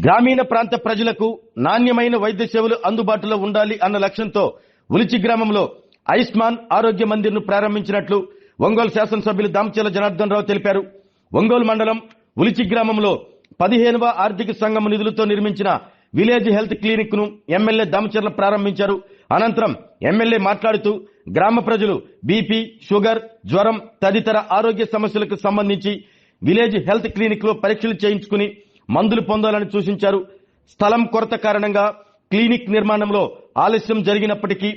గ్రామీణ ప్రాంత ప్రజలకు నాణ్యమైన వైద్య సేవలు అందుబాటులో ఉండాలి అన్న లక్ష్యంతో ఉలిచి గ్రామంలో ఆయుష్మాన్ ఆరోగ్య మందిర్ ను ప్రారంభించినట్లు ఒంగోలు శాసనసభ్యులు దామచర్ల జనార్దన్ రావు తెలిపారు. ఒంగోలు మండలం ఉలిచి గ్రామంలో 15వ ఆర్థిక సంఘం నిధులతో నిర్మించిన విలేజ్ హెల్త్ క్లినిక్ ను ఎమ్మెల్యే దామచర్ల ప్రారంభించారు. అనంతరం ఎమ్మెల్యే మాట్లాడుతూ గ్రామ ప్రజలు బీపీ, షుగర్, జ్వరం తదితర ఆరోగ్య సమస్యలకు సంబంధించి విలేజ్ హెల్త్ క్లినిక్ లో పరీక్షలు చేయించుకుని మందులు పొందాలని సూచించారు. స్థలం కొరత కారణంగా క్లినిక్ నిర్మాణంలో ఆలస్యం జరిగినప్పటికీ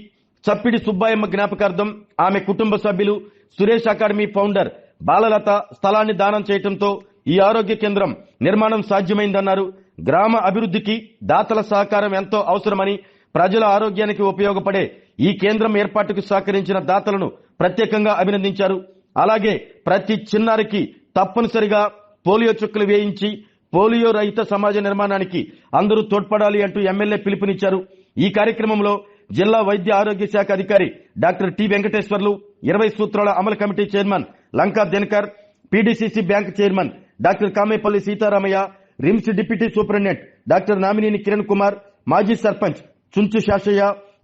చప్పిడి సుబ్బాయమ్మ జ్ఞాపకార్థం ఆమె కుటుంబ సభ్యులు సురేష్ అకాడమీ ఫౌండర్ బాలలత స్థలాన్ని దానం చేయడంతో ఈ ఆరోగ్య కేంద్రం నిర్మాణం సాధ్యమైందన్నారు. గ్రామ అభివృద్ధికి దాతల సహకారం ఎంతో అవసరమని, ప్రజల ఆరోగ్యానికి ఉపయోగపడే ఈ కేంద్రం ఏర్పాటుకు సహకరించిన దాతలను ప్రత్యేకంగా అభినందించారు. అలాగే ప్రతి చిన్నారికి తప్పనిసరిగా పోలియో చుక్కలు వేయించి పోలియో రహిత సమాజ నిర్మాణానికి అందరూ తోడ్పడాలి అంటూ ఎమ్మెల్యే పిలుపునిచ్చారు. ఈ కార్యక్రమంలో జిల్లా వైద్య ఆరోగ్య శాఖ అధికారి డాక్టర్ టి వెంకటేశ్వర్లు, 20 సూత్రాల అమలు committee chairman Lanka Dinakar, PDCC bank chairman doctor Kamepalli Sitaramaiah, RIMS deputy superintendent doctor Namineni Kiran Kumar, మాజీ సర్పంచ్ చుంచు శాషయ్య,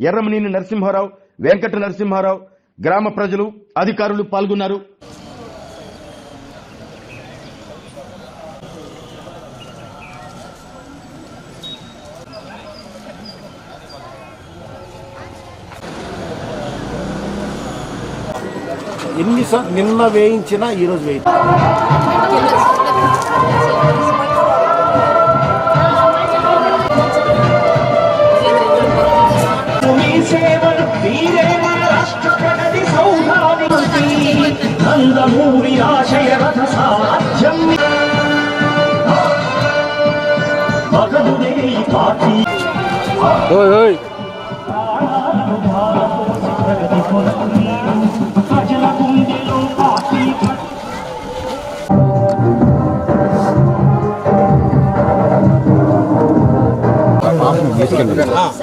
ఎర్రమనేని నరసింహారావు, వెంకట నరసింహారావు, గ్రామ ప్రజలు, అధికారులు పాల్గొన్నారు. నిన్న వేయించినా ఈరోజు వేయించిన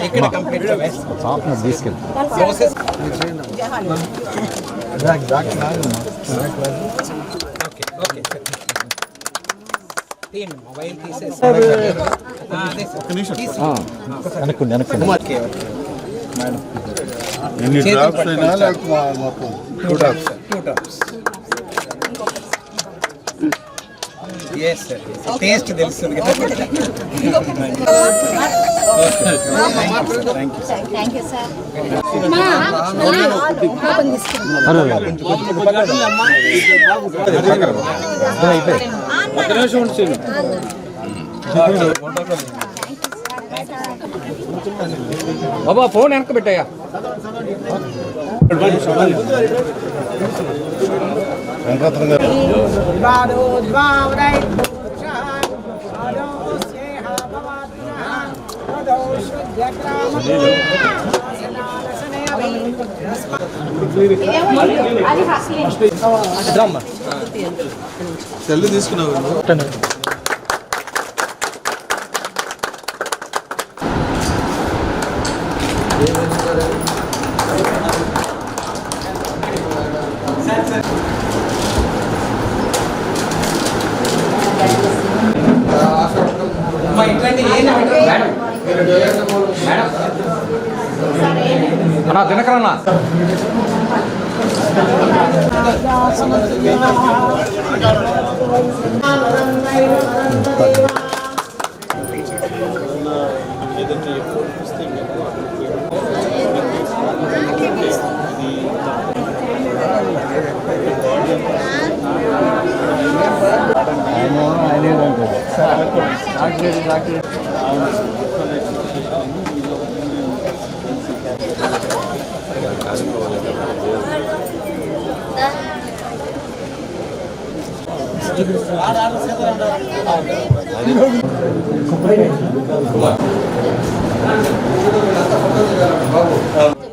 ఇక్కడ కంప్లీట్ మొబైల్ తీసేసి టేస్ట్ తెలుస్తుంది కదా. బాబా ఫోన్ వెనక పెట్టాయా. సెల్లు తీసుకున్నావు. అన్నా తినకరన్నా.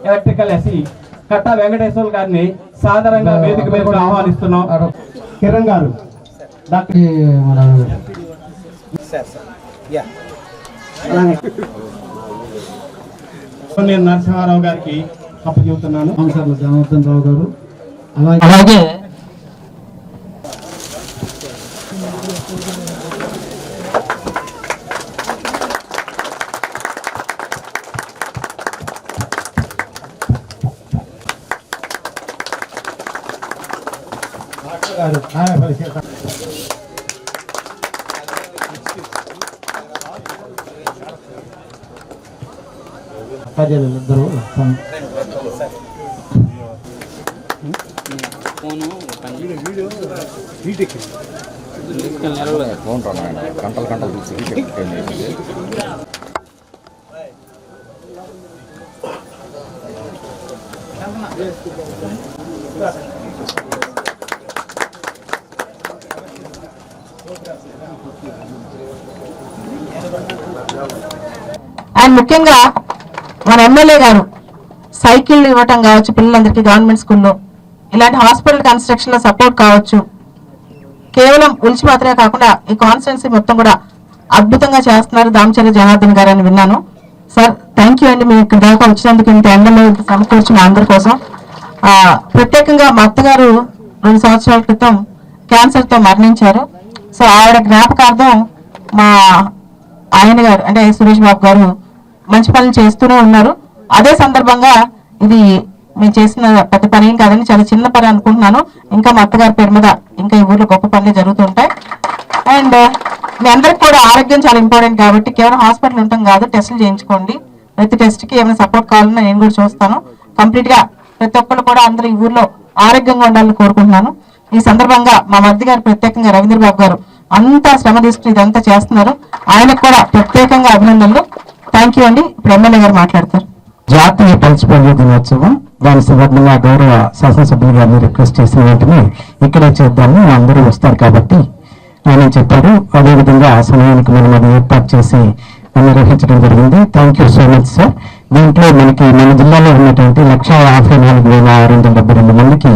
ఎలక్ట్రికల్ ఎస్సీ కట్టా వెంకటేశ్వర గారిని సాధారణంగా వేదిక మీదకి ఆహ్వానిస్తున్నాం. కిరణ్ గారు, డాక్టర్ నేను నరసింహారావు గారికి అప్పచెబుతున్నాను. జనార్దన్ రావు గారు, అలాగే గారు నాయపల్లి సీత ఇద్దరు ఫోన్ రాను గంటలు గంటలు తీసి అండ్ ముఖ్యంగా మన ఎమ్మెల్యే గారు సైకిల్ ఇవ్వటం కావచ్చు పిల్లలందరికీ గవర్నమెంట్ స్కూల్లో, ఇలాంటి హాస్పిటల్ కన్స్ట్రక్షన్ లో సపోర్ట్ కావచ్చు, కేవలం ఉలిచి మాత్రమే కాకుండా ఈ కాన్స్టిట్యున్సీ మొత్తం కూడా అద్భుతంగా చేస్తున్నారు దామచర్ల జనార్దన్ గారు అని విన్నాను. సార్ థ్యాంక్ యూ అండి, మీరు ఇక్కడ దాకా వచ్చినందుకు, ఇంత ఎండలో సమకూర్చిన అందరి కోసం. ప్రత్యేకంగా మా అత్తగారు 2 సంవత్సరాల క్రితం క్యాన్సర్ తో మరణించారు. సో ఆవిడ జ్ఞాపకార్థం మా ఆయన గారు అంటే సురేష్ బాబు గారు మంచి పనులు చేస్తూనే ఉన్నారు. అదే సందర్భంగా ఇది మేము చేసిన పెద్ద పని ఏం కాదని చాలా చిన్న పని అనుకుంటున్నాను. ఇంకా మా అత్తగారి పేరు మీద ఇంకా ఈ ఊర్లో గొప్ప పనులు జరుగుతుంటాయి. అండ్ మీ అందరికి కూడా ఆరోగ్యం చాలా ఇంపార్టెంట్ కాబట్టి కేవలం హాస్పిటల్ ఉంటాం కాదు, టెస్టులు చేయించుకోండి. ప్రతి టెస్ట్ కి ఏమైనా సపోర్ట్ కావాలన్నా నేను కూడా చూస్తాను. కంప్లీట్ గా ప్రతి ఒక్కరు కూడా అందరూ ఈ ఊర్లో ఆరోగ్యంగా ఉండాలని కోరుకుంటున్నాను. ఈ సందర్భంగా మా మధ్య గారు ప్రత్యేకంగా రవీంద్ర బాబు గారు అంతా శ్రమ తీసుకుని ఇదంతా చేస్తున్నారు. ఆయనకు కూడా ప్రత్యేకంగా అభినందనలు. థ్యాంక్ యూ అండి. ఇప్పుడు ఎమ్మెల్యే గారు మాట్లాడతారు. జాతీయ పల్స్ పోలియో దినోత్సవం దాని సందర్భంగా గౌరవ శాసనసభ్యులు గారిని రిక్వెస్ట్ చేసిన వెంటనే ఇక్కడే చేద్దాము, అందరూ వస్తారు కాబట్టి ఆయన చెప్పారు. అదేవిధంగా ఆ సమయానికి మనం అది ఏర్పాటు చేసి నిర్వహించడం జరిగింది. Thank you so much sir. దీంట్లో మనకి మన జిల్లాలో ఉన్నటువంటి 1,54,672 మందికి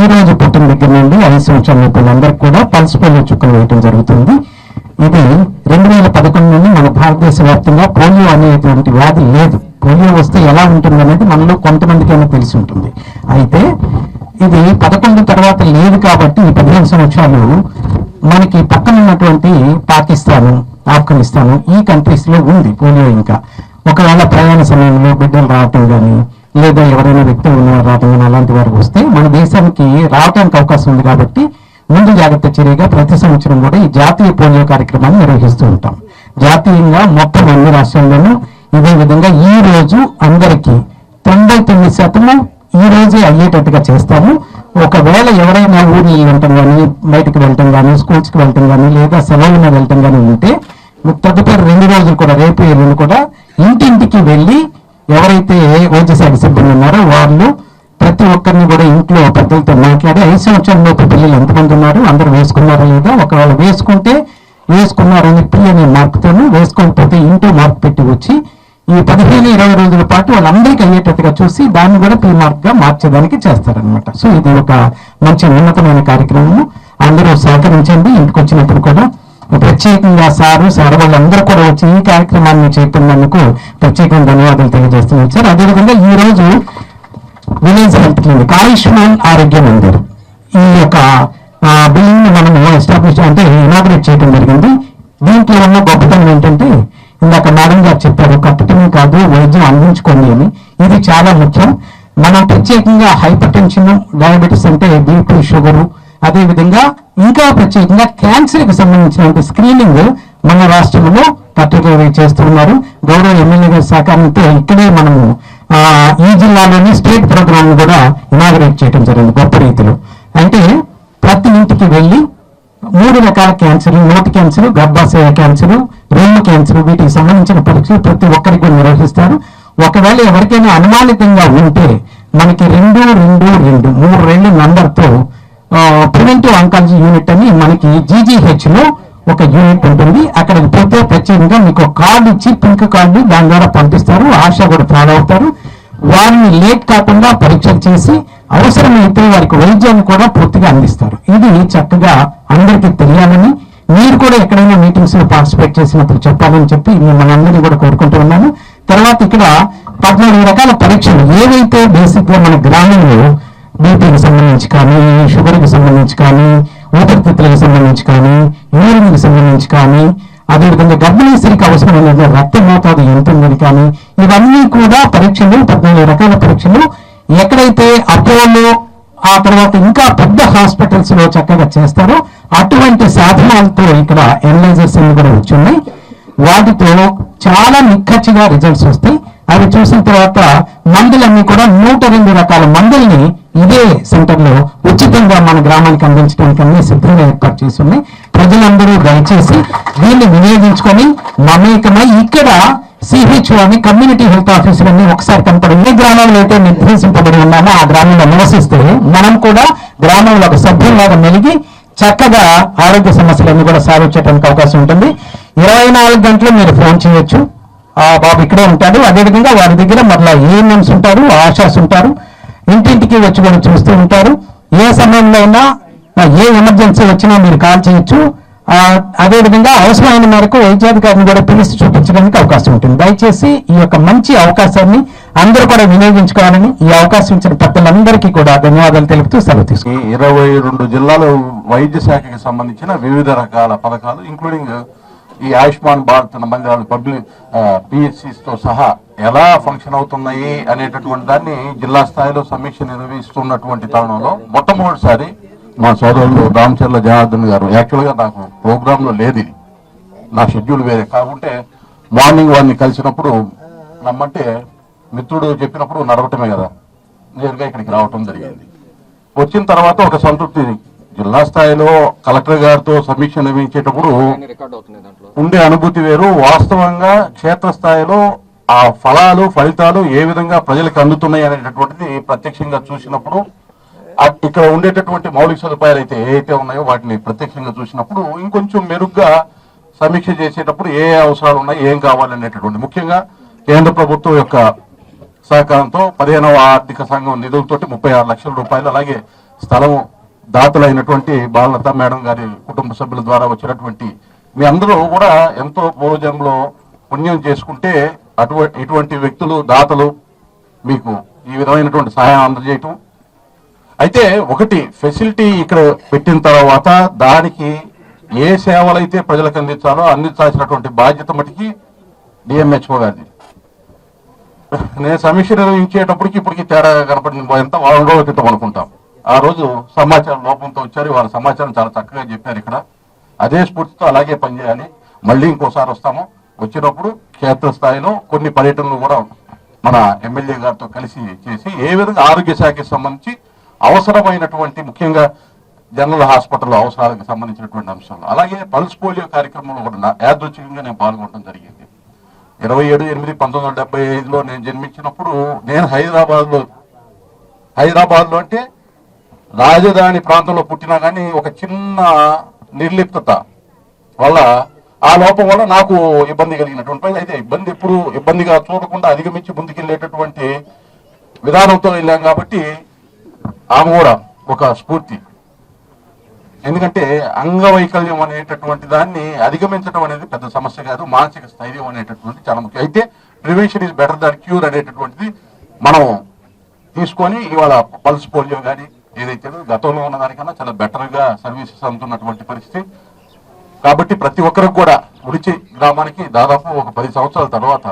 ఈ రోజు పుట్టిన దగ్గర నుండి 5 సంవత్సరాల పిల్లలందరికీ కూడా పల్స్ పోలియో చుక్కలు వేయడం జరుగుతుంది. ఇది 2011 నుండి మన భారతదేశ వ్యాప్తంగా పోలియో అనేటువంటి వ్యాధి లేదు. పోలియో వస్తే ఎలా ఉంటుంది అనేది మనలో కొంతమందికైనా తెలిసి ఉంటుంది. అయితే ఇది 11 తర్వాత లేదు కాబట్టి ఈ 15 సంవత్సరాలు మనకి పక్కన ఉన్నటువంటి పాకిస్తాను, ఆఫ్ఘనిస్తాను ఈ కంట్రీస్ లో ఉంది పోలియో. ఇంకా ఒకవేళ ప్రయాణ సమయంలో బిడ్డలు రావటం కానీ లేదా ఎవరైనా వ్యక్తులు ఉన్నవారు రావటం కానీ అలాంటి వారు వస్తే మన దేశానికి రావడానికి అవకాశం ఉంది కాబట్టి ముందు జాగ్రత్త చర్యగా ప్రతి సంవత్సరం కూడా ఈ జాతీయ పోలియో కార్యక్రమాన్ని నిర్వహిస్తూ ఉంటాం. జాతీయంగా మొత్తం అన్ని రాష్ట్రాల్లోనూ ఇదే విధంగా ఈ రోజు అందరికీ 99% ఈ రోజే అయ్యేటట్టుగా చేస్తాము. ఒకవేళ ఎవరైనా ఊరి వెళ్ళటం కానీ బయటకు వెళ్ళటం కానీ స్కూల్స్కి వెళ్ళటం కానీ లేదా సెలవుల మీద వెళ్ళటం కానీ ఉంటే తదుపరి 2 రోజులు కూడా రేపు ఎల్లుండి కూడా ఇంటింటికి వెళ్ళి ఎవరైతే వైద్య శాఖ సిబ్బంది ఉన్నారో వాళ్ళు ప్రతి ఒక్కరిని కూడా ఇంట్లో పెద్దలతో మాట్లాడి 5 సంవత్సరాల లోపు పిల్లలు ఎంతమంది ఉన్నారు, అందరూ వేసుకున్నారా లేదా, ఒకవేళ వేసుకుంటే వేసుకున్నారని పి అనే మార్కుతోనూ, వేసుకోకపోతే ఇంటూ మార్క్ పెట్టి వచ్చి ఈ 15-20 రోజుల పాటు వాళ్ళందరికీ అయ్యేటట్టుగా చూసి దాన్ని కూడా పి మార్క్ గా మార్చేదానికి చేస్తారనమాట. సో ఇది ఒక మంచి ఉన్నతమైన కార్యక్రమము. అందరూ సహకరించండి. ఇంటికి వచ్చినప్పుడు కూడా ప్రత్యేకంగా సారు వాళ్ళందరూ కూడా వచ్చి ఈ కార్యక్రమాన్ని చేపట్టినందుకు ప్రత్యేకంగా ధన్యవాదాలు తెలియజేస్తున్నాను సార్. అదేవిధంగా ఈ రోజు విలేజ్ హెల్త్ క్లినిక్ ఆయుష్మాన్ ఆరోగ్య మందిర్ ఈ యొక్క బిల్డింగ్ మనము ఎస్టాబ్లిష్ అంటే ఇనాగ్రేట్ చేయడం జరిగింది. దీంట్లో ఉన్న గొప్పతనం ఏంటంటే ఇందాక మేడం గారు చెప్పారు, కట్టడమే కాదు వైద్యం అందించుకోండి అని. ఇది చాలా ముఖ్యం. మనం ప్రత్యేకంగా హైపర్ టెన్షన్, డయాబెటీస్ అంటే బీపీ, షుగరు, అదేవిధంగా ఇంకా ప్రత్యేకంగా క్యాన్సర్ కి సంబంధించిన స్క్రీనింగ్ మన రాష్ట్రంలో పర్టికులర్ చేస్తున్నారు. గౌరవ ఎమ్మెల్యే గారి సహకారంతో ఇక్కడే మనము ఈ జిల్లాలోని స్టేట్ ప్రోగ్రామ్ కూడా ఇనాగరేట్ చేయడం జరిగింది గొప్ప రీతిలో. అంటే ప్రతి ఇంటికి వెళ్ళి 3 రకాల క్యాన్సర్, నోటి క్యాన్సర్, గర్భాశయ క్యాన్సర్, రొమ్ము క్యాన్సర్, వీటికి సంబంధించిన పరీక్షలు ప్రతి ఒక్కరికి నిర్వహిస్తారు. ఒకవేళ ఎవరికైనా అనుమానితంగా ఉంటే మనకి 222 3 నంబర్తో ప్రివెంటివ్ ఆంకాలజీ యూనిట్ అని మనకి GGH లో ఒక యూనిట్ ఉంటుంది. అక్కడికి పోతే ప్రత్యేకంగా మీకు కార్డు ఇచ్చి పింక్ కార్డు దాని ద్వారా పంపిస్తారు. ఆశా కూడా ఫాలో అవుతారు. వారిని లేట్ కాకుండా పరీక్షలు చేసి అవసరమైతే వారికి వైద్యాన్ని కూడా పూర్తిగా అందిస్తారు. ఇది చక్కగా అందరికీ తెలియాలని, మీరు కూడా ఎక్కడైనా మీటింగ్స్ లో పార్టిసిపేట్ చేసినప్పుడు చెప్పాలని చెప్పి మిమ్మల్ని అందరినీ కూడా కోరుకుంటూ ఉన్నాను. తర్వాత ఇక్కడ 14 రకాల పరీక్షలు ఏవైతే బేసిక్ గా మన గ్రామంలో బీపీకి సంబంధించి కానీ, షుగర్కి సంబంధించి కానీ, ఊపిరితిత్తులకు సంబంధించి కానీ, యూరిన్కి సంబంధించి కానీ, అదేవిధంగా గర్భిణీ స్త్రీకి అవసరమైన రక్త మోతాదు ఎంత ఉందని కానీ, ఇవన్నీ కూడా పరీక్షలు 14 రకాల పరీక్షలు ఎక్కడైతే అపోలో ఆ తర్వాత ఇంకా పెద్ద హాస్పిటల్స్ లో చక్కగా చేస్తారు. అటువంటి సాధనాలతో ఇక్కడ ఎనలైజర్స్ అన్ని కూడా వచ్చున్నాయి. వాటితో చాలా నిక్కచ్చిగా రిజల్ట్స్ వస్తాయి. అవి చూసిన తర్వాత మందులన్నీ కూడా 102 రకాల మందుల్ని ఇదే సెంటర్ లో ఉచితంగా మన గ్రామానికి అందించడానికి అన్ని సిద్ధంగా ఏర్పాటు చేసి ఉన్నాయి. ప్రజలందరూ దయచేసి దీన్ని వినియోగించుకొని మమేకమై ఇక్కడ సిహెచ్ఓ అని కమ్యూనిటీ హెల్త్ ఆఫీసర్ని ఒకసారి కనపడి ఏ గ్రామంలో అయితే నిర్దేశింపబడి ఉన్నామో ఆ గ్రామంలో నివసిస్తే మనం కూడా గ్రామంలో ఒక సభ్యులాగా మెలిగి చక్కగా ఆరోగ్య సమస్యలన్నీ కూడా సాధించడానికి అవకాశం ఉంటుంది. 24 గంటలు మీరు ఫోన్ చేయొచ్చు. ఆ బాబు ఇక్కడే ఉంటాడు. అదేవిధంగా వారి దగ్గర మరలా ఏఎన్ఎంస్ ఉంటారు, ఆశాస్ ఉంటారు, ఇంటింటికి వచ్చి కూడా చూస్తూ ఉంటారు. ఏ సమయంలో అయినా ఏ ఎమర్జెన్సీ వచ్చినా మీరు కాల్ చేయొచ్చు. అదేవిధంగా అవసరమైన మేరకు వైద్యాధికారిని కూడా పిలిచి చూపించడానికి అవకాశం ఉంటుంది. దయచేసి ఈ యొక్క మంచి అవకాశాన్ని అందరూ కూడా వినియోగించుకోవాలని ఈ అవకాశం ఇచ్చిన పెద్దలందరికీ కూడా ధన్యవాదాలు తెలుపుతూ సెలవు తీసుకుంటాం. 22 జిల్లాల వైద్య శాఖకి సంబంధించిన వివిధ రకాల పథకాలు ఇంక్లూడింగ్ ఈ ఆయుష్మాన్ భారత్ మందిరాలు పబ్లిక్ పిహెచ్సిస్ తో సహా ఎలా ఫంక్షన్ అవుతున్నాయి అనేటటువంటి దాన్ని జిల్లా స్థాయిలో సమీక్ష నిర్వహిస్తున్నటువంటి తరుణంలో మొట్టమొదటిసారి మా సోదరులు రామచర్ల జనార్దన్ గారు, యాక్చువల్గా నాకు ప్రోగ్రామ్ లో లేదు, ఇది నా షెడ్యూల్ వేరే కాకుంటే మార్నింగ్ వారిని కలిసినప్పుడు నమ్మంటే మిత్రుడు చెప్పినప్పుడు నడవటమే కదా, నేరుగా ఇక్కడికి రావటం జరిగింది. వచ్చిన తర్వాత ఒక సంతృప్తి, జిల్లా స్థాయిలో కలెక్టర్ గారితో సమీక్ష నిర్వహించేటప్పుడు ఉండే అనుభూతి వేరు. వాస్తవంగా క్షేత్రస్థాయిలో ఆ ఫలితాలు ఏ విధంగా ప్రజలకు అందుతున్నాయి అనేటటువంటిది ప్రత్యక్షంగా చూసినప్పుడు, ఇక్కడ ఉండేటటువంటి మౌలిక సదుపాయాలు అయితే ఏవైతే ఉన్నాయో వాటిని ప్రత్యక్షంగా చూసినప్పుడు ఇంకొంచెం మెరుగ్గా సమీక్ష చేసేటప్పుడు ఏ అవసరాలు ఉన్నాయి, ఏం కావాలనేటటువంటి, ముఖ్యంగా కేంద్ర ప్రభుత్వం యొక్క సహకారంతో 15వ ఆర్థిక సంఘం నిధులతోటి 36 లక్షల రూపాయలు, అలాగే స్థలం దాతలైనటువంటి బాలలత మేడం గారి కుటుంబ సభ్యుల ద్వారా వచ్చినటువంటి మీ అందరూ కూడా ఎంతో పూర్వజంలో పుణ్యం చేసుకుంటే ఇటువంటి వ్యక్తులు దాతలు మీకు ఈ విధమైనటువంటి సహాయం అందజేయటం. అయితే ఒకటి ఫెసిలిటీ ఇక్కడ పెట్టిన తర్వాత దానికి ఏ సేవలు అయితే ప్రజలకు అందించాలో అందించాల్సినటువంటి బాధ్యత మటుకి డిఎంహెచ్ఓ గారిది. నేను సమీక్ష నిర్వహించేటప్పటికి ఇప్పటికి తేడా కనపడింది. ఎంత వారం రోజుల క్రితం అనుకుంటాం. ఆ రోజు సమాచారం లోపంతో వచ్చారు, వాళ్ళ సమాచారం చాలా చక్కగా చెప్పారు. ఇక్కడ అదే స్ఫూర్తితో అలాగే పనిచేయాలి. మళ్ళీ ఇంకోసారి వస్తాము. వచ్చినప్పుడు క్షేత్రస్థాయిలో కొన్ని పర్యటనలు కూడా మన ఎమ్మెల్యే గారితో కలిసి చేసి ఏ విధంగా ఆరోగ్య శాఖకి సంబంధించి అవసరమైనటువంటి ముఖ్యంగా జనరల్ హాస్పిటల్ అవసరాలకు సంబంధించినటువంటి అంశాలు, అలాగే పల్స్ పోలియో కార్యక్రమంలో కూడా యాదృచ్ఛికంగా నేను పాల్గొనడం జరిగింది. 27/8/1975లో నేను జన్మించినప్పుడు నేను హైదరాబాద్లో అంటే రాజధాని ప్రాంతంలో పుట్టినా కానీ ఒక చిన్న నిర్లిప్తత వల్ల ఆ లోపం వల్ల నాకు ఇబ్బంది కలిగినటువంటి, అయితే ఎప్పుడు ఇబ్బందిగా చూడకుండా అధిగమించి ముందుకెళ్ళేటటువంటి విధానంతో వెళ్ళాం కాబట్టి ఆమె కూడా ఒక స్ఫూర్తి. ఎందుకంటే అంగవైకల్యం అనేటటువంటి దాన్ని అధిగమించడం అనేది పెద్ద సమస్య కాదు, మానసిక స్థైర్యం అనేటటువంటి చాలా ముఖ్యం. అయితే prevention is better than cure అనేటటువంటిది మనం తీసుకొని ఇవాళ పల్స్ పోలియో కానీ ఏదైతే గతంలో ఉన్న దానికన్నా చాలా బెటర్ గా సర్వీసెస్ అందుతున్నటువంటి పరిస్థితి. కాబట్టి ప్రతి ఒక్కరికి కూడా ఉడిచి గ్రామానికి దాదాపు ఒక 10 సంవత్సరాల తర్వాత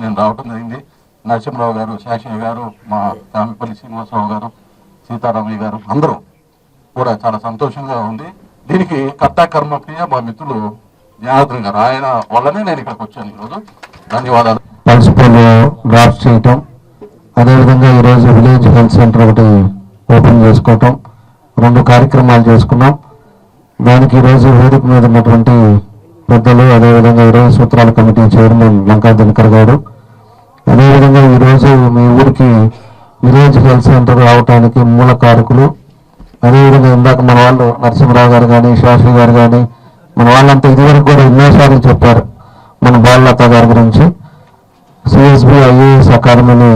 నేను రావడం జరిగింది. నరసింహరావు గారు, శాషయ్య గారు, మా కామిపల్లి శ్రీనివాసరావు గారు, సీతారామయ్య గారు అందరూ కూడా చాలా సంతోషంగా ఉంది. దీనికి కర్త కర్మక్రియ మా మిత్రులు జనార్దన్ గారు, ఆయన వల్లనే నేను ఇక్కడికి వచ్చాను ఈరోజు. ధన్యవాదాలు. పల్స్ పోలియో డ్రాప్స్ చేయటం, అదేవిధంగా ఈరోజు విలేజ్ హెల్త్ సెంటర్ ఒకటి ఓపెన్ చేసుకోవటం, 2 కార్యక్రమాలు చేసుకున్నాం. దానికి ఈరోజు వేదిక మీద ఉన్నటువంటి పెద్దలు, అదేవిధంగా 20 సూత్రాల కమిటీ చైర్మన్ లంకా దినకర్ గారు, అదేవిధంగా ఈరోజు మీ ఊరికి విలేజ్ హెల్త్ సెంటర్ రావడానికి మూల కారకులు, అదేవిధంగా ఇందాక మన వాళ్ళు నరసింహరావు గారు కానీ, శాస్త్రి గారు కానీ, మన వాళ్ళంతా ఇదివరకు కూడా ఎన్నోసార్లు చెప్పారు మన బాలలత గారి గురించి. సిఎస్బి ఐఏఎస్ అకాడమీని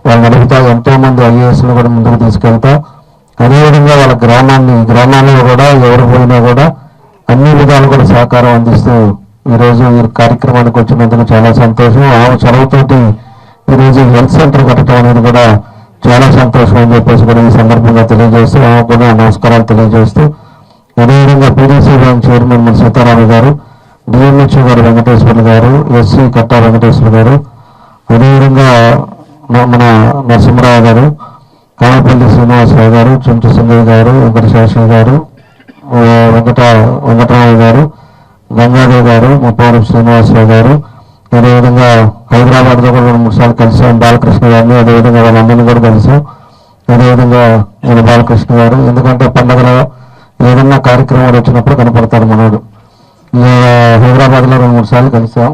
వాళ్ళు నడుపుతా, ఎంతో మంది ఐఏఎస్లు కూడా ముందుకు తీసుకెళ్తా, అదేవిధంగా వాళ్ళ గ్రామాల్లో కూడా ఎవరు పోయినా కూడా అన్ని విధాలు కూడా సహకారం అందిస్తూ ఈరోజు ఈ కార్యక్రమానికి వచ్చినందుకు చాలా సంతోషం. ఆమె చొరవతోటి ఈరోజు హెల్త్ సెంటర్ కట్టడం అనేది కూడా చాలా సంతోషం అని చెప్పేసి కూడా ఈ సందర్భంగా తెలియజేస్తూ ఆమె కూడా నమస్కారాలు తెలియజేస్తూ, అదేవిధంగా పీడీసీ బ్యాంక్ చైర్మన్ మన సీతారామయ్య గారు, డిఎంహెచ్ఓ గారు వెంకటేశ్వర్లు గారు, ఎస్సీ కట్టా వెంకటేశ్వర గారు, అదేవిధంగా మన నరసింహరావు గారు, కామపల్లి శ్రీనివాసరావు గారు, చుంచు సింగయ్య గారు, వెంకట శేషయ్య గారు, వెంకటరామయ్య గారు, గంగాదేవి గారు, ముప్పవరం శ్రీనివాసరావు గారు, అదేవిధంగా హైదరాబాద్లో కూడా 2-3 సార్లు కలిసాం బాలకృష్ణ గారిని, అదేవిధంగా వాళ్ళ అమ్మని కూడా కలిసాం, అదేవిధంగా మన బాలకృష్ణ గారు. ఎందుకంటే పండుగలో ఏదన్నా కార్యక్రమాలు వచ్చినప్పుడు కనపడతారు మనోడు. హైదరాబాద్లో 2-3 సార్లు కలిసాం.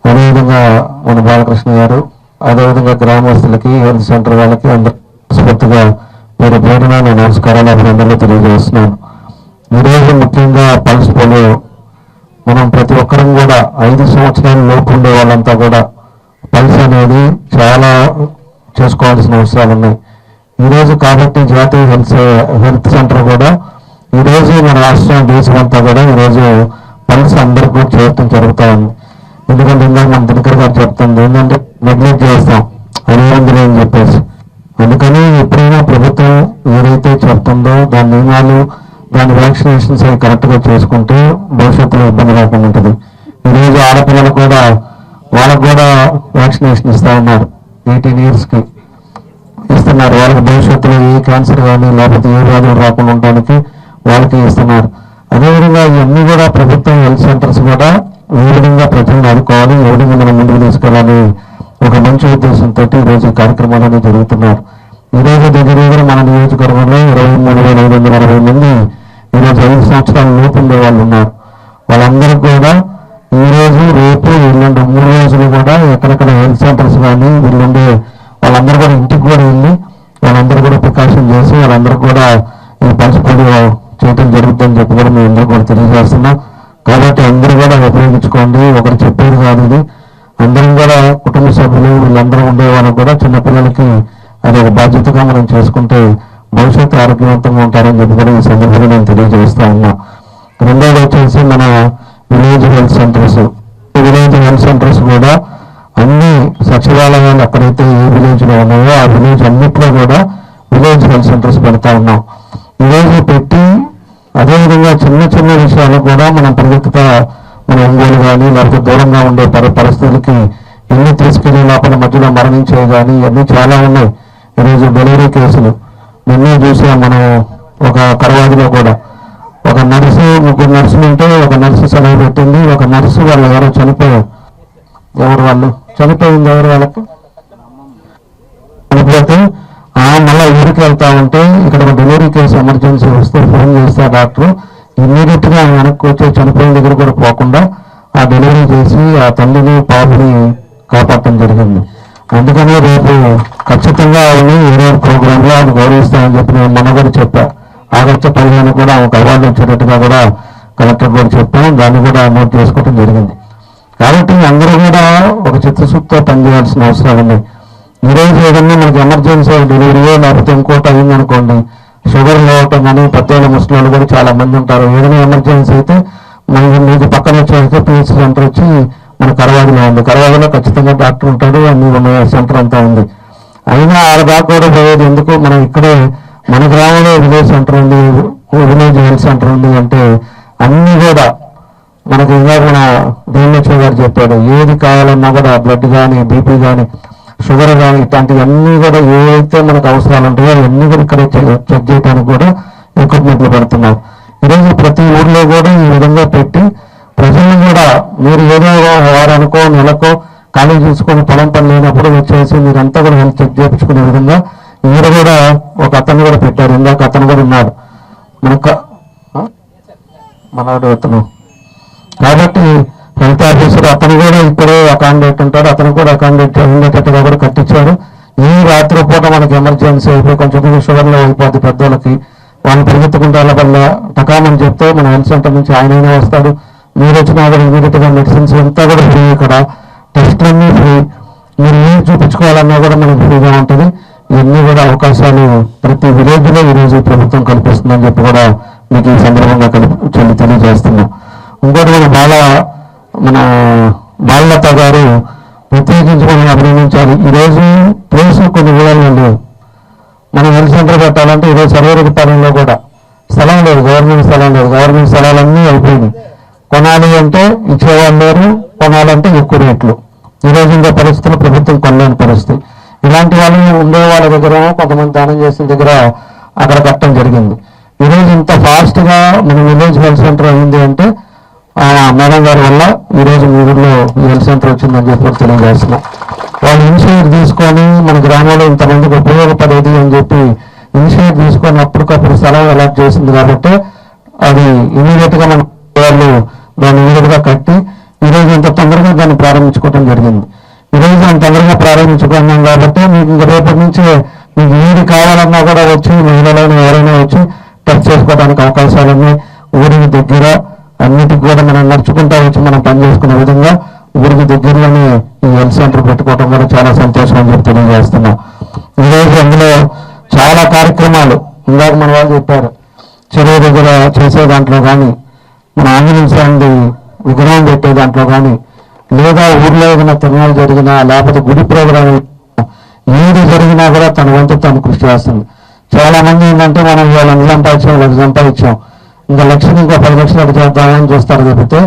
అదేవిధంగా మన బాలకృష్ణ గారు, అదేవిధంగా గ్రామస్తులకి, హెల్త్ సెంటర్ వాళ్ళకి అందరూ స్ఫూర్తిగా మీరు పేరున నేను నమస్కారాలు అభినందనలు తెలియజేస్తున్నాను. ఈరోజు ముఖ్యంగా పల్స్ పోలియో మనం ప్రతి ఒక్కరం కూడా 5 సంవత్సరాల లోపు ఉండే వాళ్ళంతా కూడా పల్స్ అనేది చాలా చేసుకోవాల్సిన అవసరాలు ఉన్నాయి. ఈరోజు కాబట్టి జాతీయ హెల్త్ సెంటర్ కూడా ఈరోజు మన రాష్ట్రం దేశం అంతా కూడా ఈరోజు పల్స్ అందరికీ కూడా చేయటం జరుగుతూ ఉంది. ఎందుకంటే ఇందాక మన దినకర్ గారు చెప్తుంది ఏంటంటే నెగ్లెక్ట్ చేస్తాం అదేంది అని చెప్పేసి. అందుకని ఎప్పుడైనా ప్రభుత్వం ఏదైతే చెప్తుందో దాని నియమాలు, దాని వ్యాక్సినేషన్స్ అవి కరెక్ట్గా చేసుకుంటే భవిష్యత్తులో ఇబ్బంది లేకుండా ఉంటుంది. ఈరోజు ఆడపిల్లలు కూడా వాళ్ళకు కూడా వ్యాక్సినేషన్ ఇస్తా ఉన్నారు. 18 yearsకి ఇస్తున్నారు. వాళ్ళకి భవిష్యత్తులో ఏ క్యాన్సర్ కానీ లేకపోతే ఏ వ్యాధులు రాకుండా ఉండడానికి వాళ్ళకి ఇస్తున్నారు. అదేవిధంగా ఇవన్నీ కూడా ప్రభుత్వం హెల్త్ సెంటర్స్ కూడా ఏ విధంగా ప్రజలను ఆదుకోవాలి, ఏ విధంగా మనం ముందుకు తీసుకెళ్ళాలని ఒక మంచి ఉద్దేశంతో ఈరోజు కార్యక్రమాలన్నీ జరుగుతున్నారు. ఈరోజు దగ్గర మన నియోజకవర్గంలో 23,560 మంది ఈరోజు 5 సంవత్సరాల లోపు ఉండే వాళ్ళు ఉన్నారు. వాళ్ళందరూ కూడా ఈరోజు, రేపు, ఎల్లుండి 3 రోజులు కూడా ఎక్కడెక్కడ హెల్త్ సెంటర్స్ కానీ వీళ్ళుండే వాళ్ళందరూ కూడా ఇంటికి కూడా వెళ్ళి వాళ్ళందరూ కూడా ప్రికాషన్ చేసి వాళ్ళందరూ కూడా ఈ పల్స్ పోలియో చేయటం జరుగుతుందని చెప్పి కూడా మేము అందరూ కూడా తెలియజేస్తున్నాం. కాబట్టి అందరూ కూడా ఉపయోగించుకోండి. ఒకరు చెప్పేది కాదు ఇది. అందరం కూడా కుటుంబ సభ్యులు వీళ్ళందరూ ఉండేవాళ్ళకి కూడా చిన్నపిల్లలకి అది ఒక బాధ్యతగా మనం చేసుకుంటే భవిష్యత్తు ఆరోగ్యవంతంగా ఉంటారని చెప్పి కూడా ఈ సందర్భంగా నేను తెలియజేస్తా ఉన్నా. రెండోది వచ్చేసి మన village health centres. Village health centres కూడా అన్ని సచివాలయాలు ఎక్కడైతే ఏ విలేజ్లో ఉన్నాయో ఆ విలేజ్ అన్నింటిలో కూడా విలేజ్ హెల్త్ సెంటర్స్ పెడతా ఉన్నాం. ఈరోజు పెట్టి అదేవిధంగా చిన్న చిన్న విషయాలు కూడా మనం పరిగెత్తుతా మన ఒంగోలు కానీ లేకపోతే దూరంగా ఉండే పరిస్థితులకి ఎన్ని తీసుకెళ్లి లోపల మధ్యలో మరణించేవి కానీ ఇవన్నీ చాలా ఉన్నాయి. ఈరోజు డెలివరీ కేసులు నిన్నే చూసాం మనం. ఒక కరవాదిలో కూడా ఒక నర్సు, 3 నర్సులు ఉంటే ఒక నర్సు సెలవు పెట్టింది. ఒక నర్సు వాళ్ళు ఎవరో చనిపోయారు. ఎవరు వాళ్ళు చనిపోయింది? ఎవరు వాళ్ళకి చనిపోతే మళ్ళీ ఊరికి వెళ్తా ఉంటే ఇక్కడ ఒక డెలివరీ కేసు ఎమర్జెన్సీ వస్తే ఫోన్ చేస్తే డాక్టర్ ఇమ్మీడియట్ గా వెనక్కి వచ్చి చనిపోయిన దగ్గర కూడా పోకుండా ఆ డెలివరీ చేసి ఆ తల్లిని పాపని కాపాడటం జరిగింది. అందుకని రేపు ఖచ్చితంగా ఆవిడని ఏదో ప్రోగ్రామ్ లో ఆమె గౌరవిస్తామని చెప్పి నేను మొన్న కూడా చెప్పా. ఆగస్టు 15 కూడా ఒక అవార్డు వచ్చేటట్టుగా కూడా కలెక్టర్ కూడా చెప్పాం. దాన్ని కూడా నోట్ చేసుకోవడం జరిగింది. కాబట్టి అందరూ కూడా ఒక చిత్తశుద్ధితో పనిచేయాల్సిన అవసరాలు ఉన్నాయి. ఈరోజు ఏదన్నా మనకి ఎమర్జెన్సీ డెలివరీయో లేకపోతే ఇంకోటి అయిందనుకోండి, షుగర్ రావటం కానీ పెద్దవాళ్ళ ముసలి కూడా చాలా మంది ఉంటారు. ఏదైనా ఎమర్జెన్సీ అయితే మనకి మీకు పక్కన వచ్చేసి పిహెచ్ సెంటర్ వచ్చి మన కరవాదిలో ఉంది. కరవాదిలో ఖచ్చితంగా డాక్టర్ ఉంటాడు, అన్ని ఉన్న సెంటర్ అంతా ఉంది. అయినా దాకా కూడా పోయేది ఎందుకు? మనం ఇక్కడే మన గ్రామంలో విలేజ్ సెంటర్ ఉంది, విలేజ్ హెల్త్ సెంటర్ ఉంది అంటే అన్ని కూడా మనకి ఇంకా మన డిఎంహెచ్ఓ గారు చెప్పాడు, ఏది కావాలన్నా కూడా బ్లడ్ కానీ బీపీ కానీ షుగర్ కానీ ఇట్లాంటివన్నీ కూడా ఏవైతే మనకు అవసరాలు ఉంటాయో అవన్నీ కూడా ఇక్కడ చెక్ చేయడానికి కూడా ఎక్విప్మెంట్లు పెడుతున్నారు. ఈరోజు ప్రతి ఊర్లో కూడా ఈ విధంగా పెట్టి ప్రజలను కూడా మీరు ఏదో వారానికో నెలకో ఖాళీ చూసుకొని పొలం పని లేనప్పుడు వచ్చేసి మీరంతా కూడా హెల్త్ చెక్ చేయించుకునే విధంగా మీరు కూడా ఒక అతను కూడా పెట్టారు. ఇందాక అతను కూడా ఉన్నాడు మనడు అతను. కాబట్టి హెల్త్ ఆఫీసర్ అతను కూడా ఇక్కడే అకామిడేట్ ఉంటాడు. అతను కూడా అకామిడేట్ ఉండేటట్టుగా కూడా కట్టించారు. ఈ రాత్రి పూట మనకి ఎమర్జెన్సీ అయిపోయి కొంచెం షుగర్లో అయిపోద్ది పెద్దోళ్ళకి, వాళ్ళు పరిగెత్తుకుంటే వల్ల టకామని చెప్తే మన హెల్త్ సెంటర్ నుంచి ఆయనైనా వస్తాడు. మీరు వచ్చినా కూడా ఇమీడియట్ గా మెడిసిన్స్ అంతా కూడా ఫ్రీ, ఇక్కడ టెస్ట్లన్నీ ఫ్రీ, మీరు ఏం చూపించుకోవాలన్నా కూడా మనకి ఫ్రీగా ఉంటుంది. ఇవన్నీ కూడా అవకాశాలు ప్రతి విలేజ్ లో ఈరోజు ప్రభుత్వం కల్పిస్తుందని చెప్పి కూడా మీకు ఈ సందర్భంగా తెలియజేస్తున్నాం. ఇంకోటి మన బాలలత గారు ప్రత్యేకించి మనం అభినందించాలి. ఈరోజు ప్లేస్ కొన్ని ఊళ్ళలో లేవు. మనం హెల్త్ సెంటర్ పెట్టాలంటే ఈరోజు సర్వేపాలెంలో కూడా స్థలం లేదు, గవర్నమెంట్ స్థలం లేదు. గవర్నమెంట్ స్థలాలన్నీ అయిపోయినాయి. కొనాలి అంటే ఇచ్చేవాళ్ళు లేరు, కొనాలంటే ఎక్కువ రేట్లు. ఈరోజు ఇంకా పరిస్థితులు ప్రభుత్వం కొనలేని పరిస్థితి. ఇలాంటి వాళ్ళు ఉండే వాళ్ళ దగ్గర కొంతమంది దానం చేసిన దగ్గర అక్కడ కట్టడం జరిగింది. ఈరోజు ఇంత ఫాస్ట్ గా మన విలేజ్ హెల్త్ సెంటర్ అయింది అంటే మేడం గారి వల్ల ఈరోజు మీ ఊళ్ళో హెల్త్ సెంటర్ వచ్చిందని చెప్పి తెలియజేస్తున్నాం. వాళ్ళు ఇనిషియేట్ తీసుకొని మన గ్రామంలో ఇంతమందికి ఉపయోగపడేది అని చెప్పి ఇనిషియేట్ తీసుకొని అప్పటికప్పుడు స్థలం అలాట్ చేసింది కాబట్టి అది ఇమీడియట్ గా మన వాళ్ళు దాన్ని ఇమీడియట్ గా కట్టి ఈరోజు ఇంత తొందరగా దాన్ని ప్రారంభించుకోవడం జరిగింది. ఈరోజు అంత తొందరగా ప్రారంభించుకున్నాం కాబట్టి మీకు ఇంకా రేపటి నుంచి మీకు ఏది కావాలన్నా కూడా వచ్చి మహిళలైనా ఎవరైనా వచ్చి టెస్ట్ చేసుకోవడానికి అవకాశాలు ఉన్నాయి. ఊరికి దగ్గర అన్నిటికి కూడా మనం నడుచుకుంటా వచ్చి మనం పనిచేసుకునే విధంగా ఊరికి దగ్గరలోనే ఈ హెల్త్ సెంటర్ పెట్టుకోవడం కూడా చాలా సంతోషం అని చెప్పి తెలియజేస్తున్నాం. ఈరోజు అందులో చాలా కార్యక్రమాలు ఇందాక మన వాళ్ళు చెప్పారు, చెరువు దగ్గర చేసే దాంట్లో కానీ, మన ఆంజనేయ స్వామి విగ్రహం పెట్టే దాంట్లో కానీ, లేదా ఊర్లో ఏదైనా తిరునాలు జరిగినా లేకపోతే గుడి ప్రోగ్రాం ఏది జరిగినా కూడా తన వంతు తను కృషి చేస్తుంది. చాలా మంది ఏంటంటే మనం ఇవాళ సంపాదించాం ఇంకా లక్షలు ఇంకో 10 లక్షలు అటు చేద్దామని చూస్తారు తప్పితే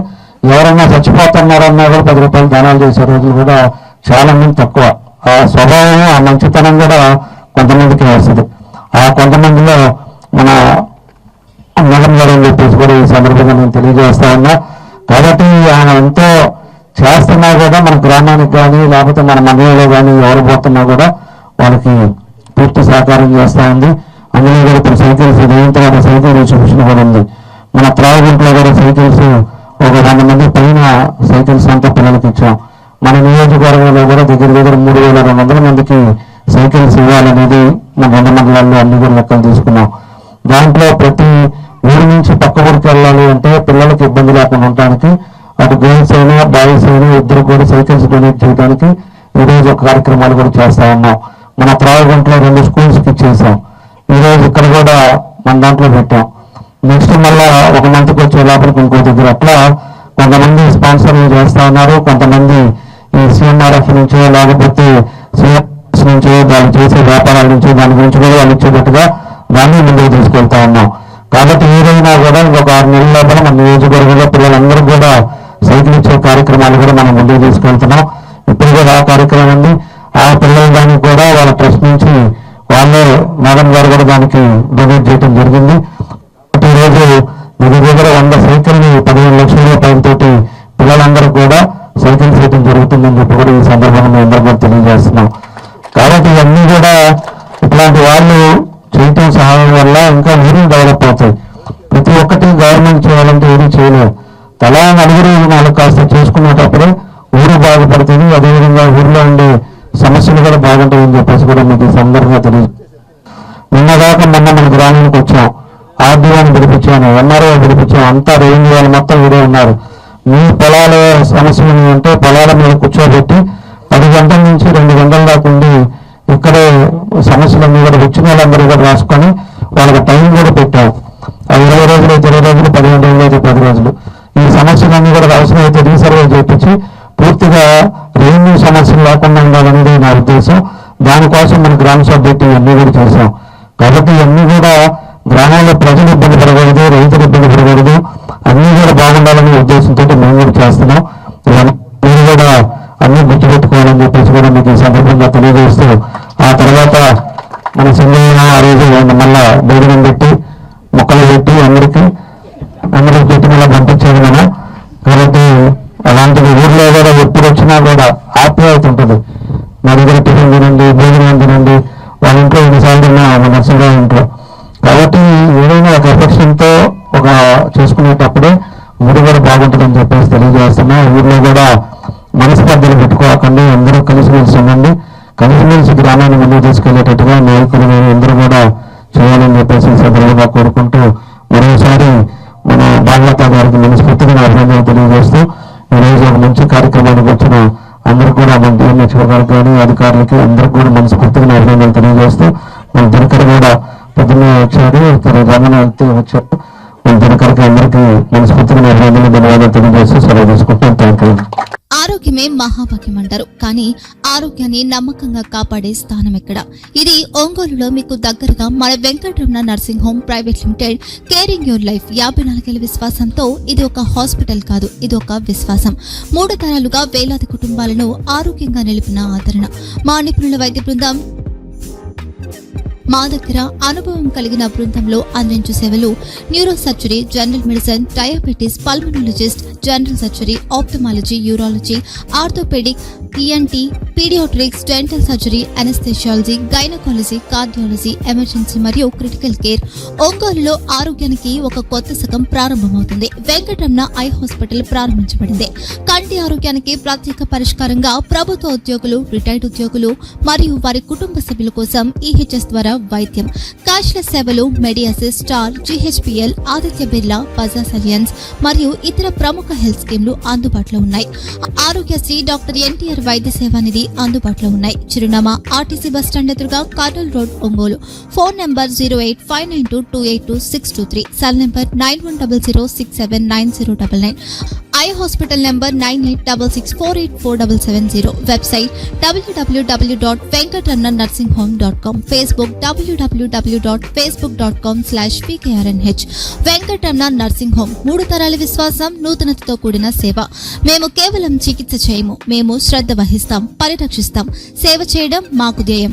ఎవరన్నా చచ్చిపోతున్నారన్నా కూడా 10 రూపాయలు దానాలు చేసే రోజులు కూడా చాలా మంది తక్కువ. ఆ స్వభావం ఆ మంచితనం కూడా కొంతమందికి వస్తుంది. ఆ కొంతమందిలో మన మేడం గారు అని చెప్పేసి కూడా ఈ సందర్భంగా నేను తెలియజేస్తా ఉన్నా. కాబట్టి ఆయన ఎంతో చేస్తున్నా కూడా మన గ్రామానికి కానీ లేకపోతే మన మండలంలో కానీ ఎవరు పోతున్నా కూడా వాళ్ళకి పూర్తి సహకారం చేస్తూ ఉంది. అందులో కూడా ఇప్పుడు సైకిల్స్ నియంత్రణ సైకిల్ చూపించిన కూడా ఉంది. మన త్రాగుంట్లో కూడా సైకిల్స్ ఒక 100 మంది పైన సైకిల్స్ అంతా పిల్లలకి ఇచ్చాం. మన నియోజకవర్గంలో కూడా దగ్గర 3,200 మందికి సైకిల్స్ ఇవ్వాలనేది మన 2 మండలాల్లో అన్ని కూడా లెక్కలు తీసుకున్నాం. దాంట్లో ప్రతి ఊరి నుంచి పక్క ఊరికి వెళ్ళాలి అంటే పిల్లలకి ఇబ్బంది లేకుండా ఉండడానికి అటు గర్ల్స్ అయినా బాయ్స్ అయినా ఇద్దరు కూడా సైకిల్స్ డొనేట్ చేయడానికి ఈరోజు ఒక కార్యక్రమాలు కూడా చేస్తా ఉన్నాం. మన త్రాగుంట్లో 2 స్కూల్స్కి ఇచ్చేసాం. ఈరోజు ఇక్కడ కూడా మన దాంట్లో పెట్టాం. నెక్స్ట్ మళ్ళా ఒక మంత్కి వచ్చే లోపలికి ఇంకో దగ్గర అట్లా కొంతమంది స్పాన్సర్లు చేస్తా ఉన్నారు. కొంతమంది ఈ సిఎంఆర్ఎఫ్ నుంచో లేకపోతే సిఎంఎస్ నుంచో వాళ్ళు చేసే వ్యాపారాల నుంచి దాని గురించి కూడా వాళ్ళు ఇచ్చేటట్టుగా దాన్ని ముందుకు తీసుకెళ్తా ఉన్నాం. కాబట్టి ఈ రోజున కూడా ఇంకొక 6 నెలల లోపల మన నియోజకవర్గంలో పిల్లలందరూ కూడా సైకిల్ ఇచ్చే కార్యక్రమాలు కూడా మనం ముందుకు తీసుకెళ్తున్నాం. ఇప్పుడు కూడా ఆ కార్యక్రమం ఉంది. ఆ పిల్లల దానికి కూడా వాళ్ళ ట్రస్ట్ నుంచి వాళ్ళే మేడం గారు కూడా దానికి డొనేట్ చేయడం జరిగింది. ఈరోజు దగ్గర 100 సైకిల్ని 15 లక్షల రూపాయలతోటి పిల్లలందరూ కూడా సైకిల్ చేయడం జరుగుతుందని చెప్పి కూడా ఈ సందర్భంగా మేము అందరూ కూడా తెలియజేస్తున్నాం. కాబట్టి ఇవన్నీ కూడా ఇట్లాంటి వాళ్ళు చేయటం సహాయం వల్ల ఇంకా ఊరు డెవలప్ అవుతాయి. ప్రతి ఒక్కటి గవర్నమెంట్ చేయాలంటే ఏది చేయలేదు. తలా నలుగురు నాలుగు కాస్త చేసుకునేటప్పుడే ఊరు బాగుపడుతుంది. అదేవిధంగా ఊరిలో ఉండే సమస్యలు కూడా బాగుంటాయని చెప్పేసి కూడా మీకు ఈ సందర్భంగా తెలియదు. నిన్నదాకా మొన్న మన గ్రామానికి వచ్చాం, ఆర్డీఓని పిలిపించాను, ఎంఆర్ఓ పిలిపించాం, అంతా రెవెన్యూ వాళ్ళు మొత్తం ఇదే ఉన్నారు. మీ పొలాల సమస్యలు అంటే పొలాల మీద కూర్చోబెట్టి 10 గంటల నుంచి 2 గంటల దాకా ఉండి ఇక్కడే సమస్యలన్నీ కూడా వచ్చిన వాళ్ళందరూ కూడా రాసుకొని వాళ్ళకి టైం కూడా పెట్టాం. 20 రోజులు అయితే 20 రోజులు, 15 రోజులు అయితే 10 రోజులు. ఈ సమస్యలన్నీ కూడా అవసరం అయితే రీసర్వే చేయించి పూర్తిగా రెవెన్యూ సమస్యలు లేకుండా ఉండాలనేది నా ఉద్దేశం. దానికోసం మన గ్రామ సభ పెట్టి ఇవన్నీ కూడా చేశాం. కాబట్టి ఇవన్నీ కూడా గ్రామంలో ప్రజలు ఇబ్బంది పడకూడదు, రైతులు ఇబ్బంది పడకూడదు, అన్నీ కూడా బాగుండాలనే ఉద్దేశంతో మేము కూడా చేస్తున్నాం. మీరు కూడా అన్ని గుర్తుపెట్టుకోవాలని చెప్పేసి కూడా మీకు ఈ సందర్భంగా తెలియజేస్తూ ఆ తర్వాత మన సింగయ్య ఆ రోజు మళ్ళా భోజనం పెట్టి మొక్కలు పెట్టి అందరికీ పెట్టి మళ్ళీ పంపించేది మనం. కాబట్టి అలాంటి ఊర్లో కూడా ఎప్పుడు వచ్చినా కూడా ఆప్యాయత ఉంటుంది. మా దగ్గర టిఫిన్ తినండి, భోజనం తినండి, వాళ్ళ ఇంట్లో ఎన్నిసార్లు తిన్నా మన నర్సింగ్రావు ఇంట్లో. కాబట్టి ఏదైనా ఒక ఎఫెక్షన్తో ఒక చేసుకునేటప్పుడే ఊరు కూడా బాగుంటుందని చెప్పేసి తెలియజేస్తున్నా. ఊర్లో కూడా మనస్పర్ధలు పెట్టుకోకండి, అందరూ కలిసిమెలిసి ఉండండి. కలిసిమెలిసి గ్రామాన్ని ముందుకు తీసుకెళ్లేటట్టుగా నాయకులు అందరూ కూడా చేయాలని చెప్పేసి సందర్భంగా కోరుకుంటూ మరోసారి మన భాగవత గారికి మనస్ఫూర్తిగా అభినందనలు తెలియజేస్తూ ఈరోజు ఒక మంచి కార్యక్రమానికి వచ్చిన అందరూ కూడా మన డిఎంహెచ్ఓ గారికి కానీ అధికారులకి అందరికీ కూడా మనస్ఫూర్తిగా అభినందనలు తెలియజేస్తూ మన దినకర్ కూడా పొద్దున్నే వచ్చాడు, రమణ వచ్చాడు. మన దినకర్కి అందరికీ మనస్ఫూర్తిగా అభినందనలు ధన్యవాదాలు తెలియజేస్తూ సెలవు తీసుకుంటాం. Thank you. ఆరోగ్యమే మహాభాగ్యం అంటారు, కానీ ఆరోగ్యాన్ని నమ్మకంగా కాపాడే స్థానం ఎక్కడ? ఇది ఒంగోలులో మీకు దగ్గరగా మన Venkataramana nursing home private limited. Caring your life 54 ఏళ్ల విశ్వాసంతో ఇది ఒక హాస్పిటల్ కాదు, ఇది ఒక విశ్వాసం. 3 తరాలుగా వేలాది కుటుంబాలను ఆరోగ్యంగా నిలిపిన ఆదరణ. మా నిపుణుల వైద్య బృందం మా దగ్గర అనుభవం కలిగిన బృందంలో అందించే సేవలు neuro surgery, general medicine, diabetes, pulmonologist, general surgery, ophthalmology, urology, orthopaedic, ENT, paediatrics, dental surgery, anaesthesiology, gynaecology, cardiology, emergency మరియు క్రిటికల్ కేర్. ఒంగోలులో ఆరోగ్యానికి ఒక కొత్త శకం ప్రారంభమవుతుంది. వెంకటరమణ ఐ హాస్పిటల్ ప్రారంభించబడింది. కంటి ఆరోగ్యానికి ప్రత్యేక పరిష్కారంగా ప్రభుత్వ ఉద్యోగులు, రిటైర్డ్ ఉద్యోగులు మరియు వారి కుటుంబ సభ్యుల కోసం ఈహెచ్ఎస్ ద్వారా వైద్యం. క్యాష్లెస్ సేవలు మెడియాసిస్, స్టార్, జీహెచ్పీఎల్, ఆదిత్య బిర్లా, బజాజ్ అలియన్స్ మరియు ఇతర ప్రముఖ హెల్త్ స్కీమ్లు అందుబాటులో ఉన్నాయి. ఆరోగ్యశ్రీ, డాక్టర్ ఎన్టీఆర్ వైద్య సేవా నిధి అందుబాటులో ఉన్నాయి. చిరునామా ఆర్టీసీ బస్టాండ్ ఎదురుగా, Kurnool road, Ongole. Phone number 08592282623. Cell number 9100679099. Eye hospital number 9866484770. Website www.venkatramanarsinghome.com. Facebook www.facebook.com/vkrnh. Venkataramana nursing home, 3 తరాల విశ్వాసం, నూతనతతో కూడిన సేవ. మేము కేవలం చికిత్స చేయము, మేము శ్రద్ధ వహిస్తాం, పరిరక్షిస్తాం. సేవ చేయడం మాకు ధ్యేయం.